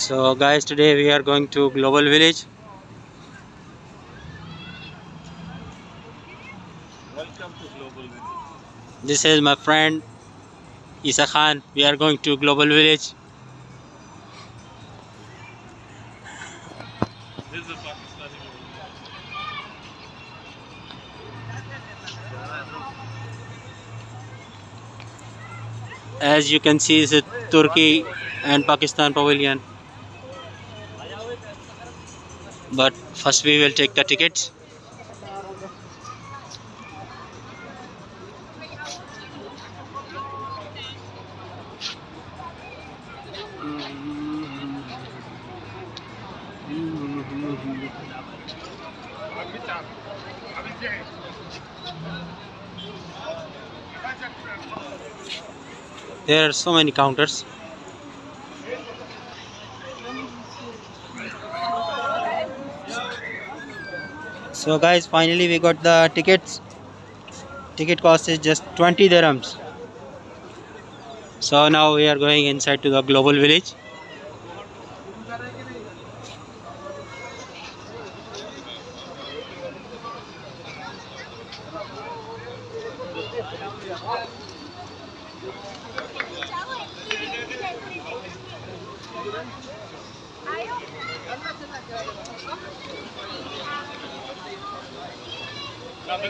So guys, today we are going to Global Village. Welcome to Global Village. This is my friend Isa Khan. We are going to Global Village. This is a Pakistani movie. As you can see, it's a Turkey and Pakistan pavilion. But first we will take the tickets. There are so many counters. So guys, finally we got the tickets. Ticket cost is just 20 dirhams. So now we are going inside to the Global Village.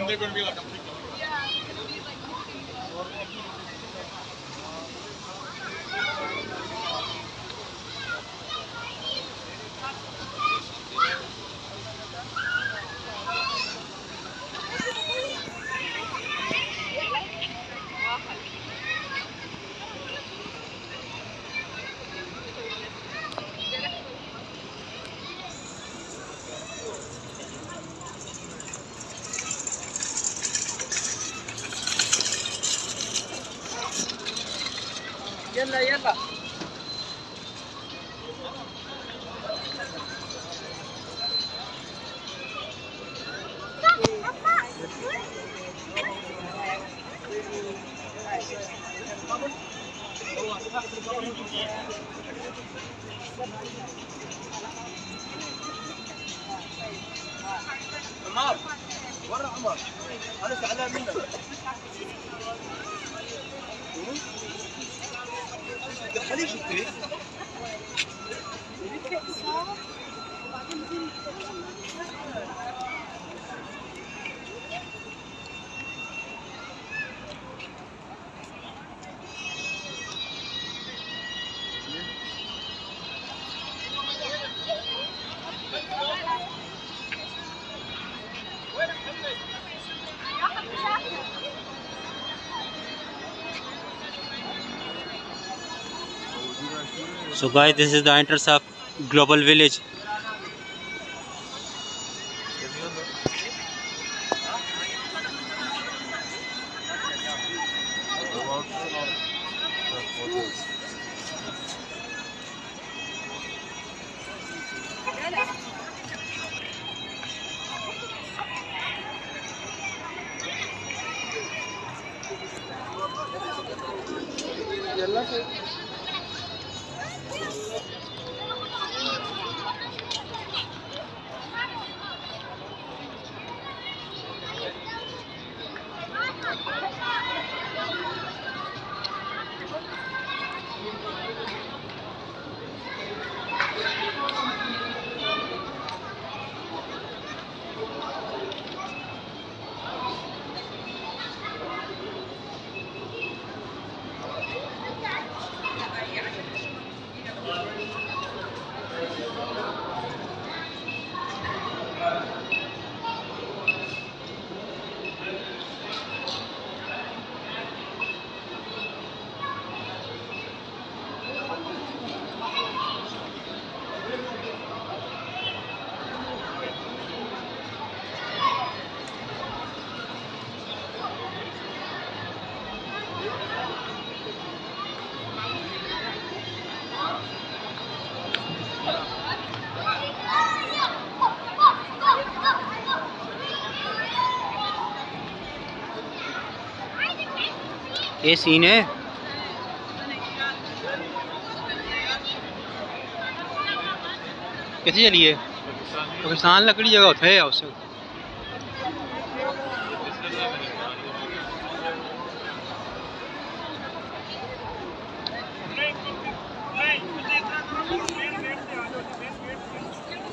They're going to be like a يلا يلا عمر ورا عمر انا زعلان منك دخليش انت So guys, this is the entrance of Global Village. ये scene है। कितनी चली है पाकिस्तान लकड़ी जगह उठे है उससे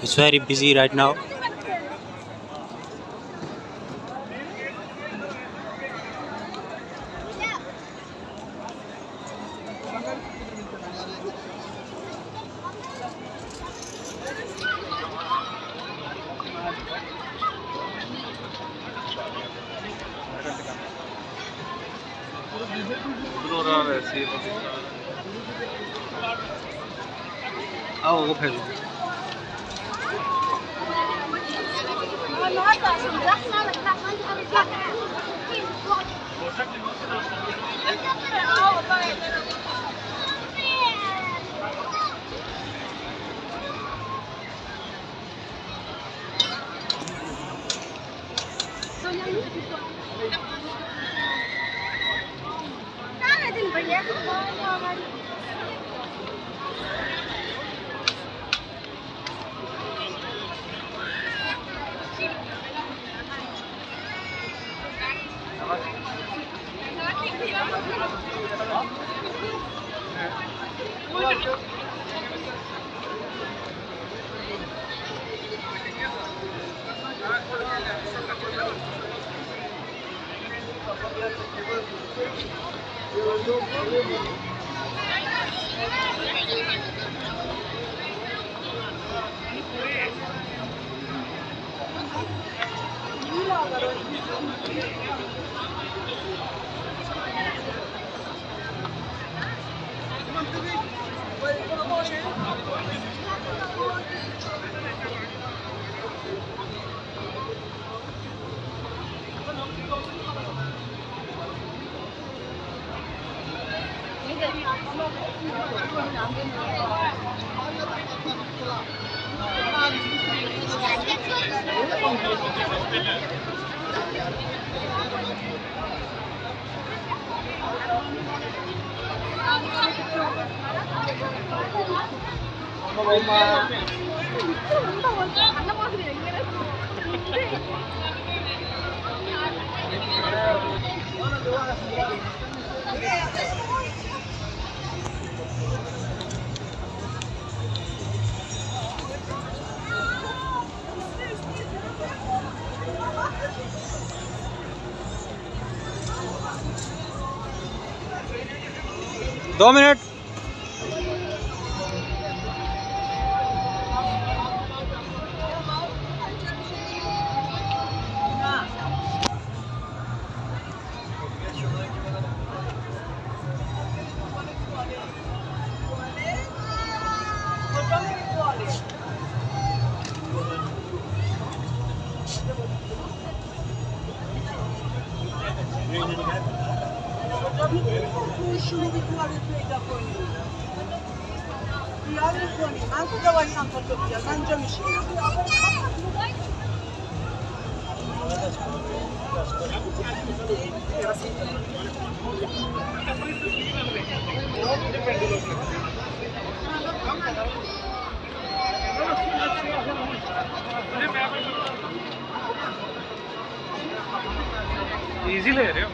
It's very busy right now. आओ वो फिर दो मिनट इजी ले रहे हो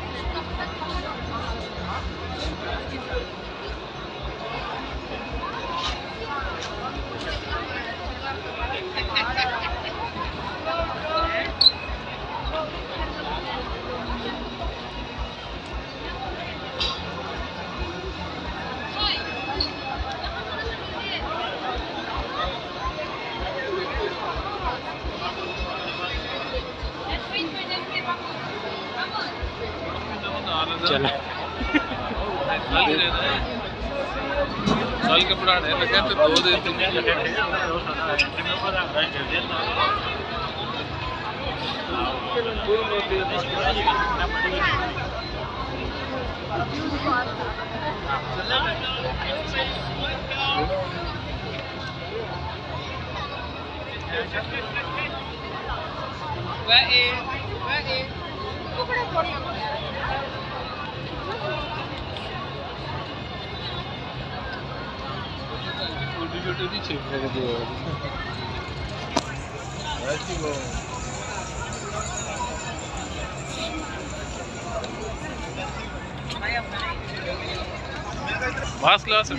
चलो साल के पुराने लगे तो 2 दिन 3 दिन computer di cifre che devo. Mass class.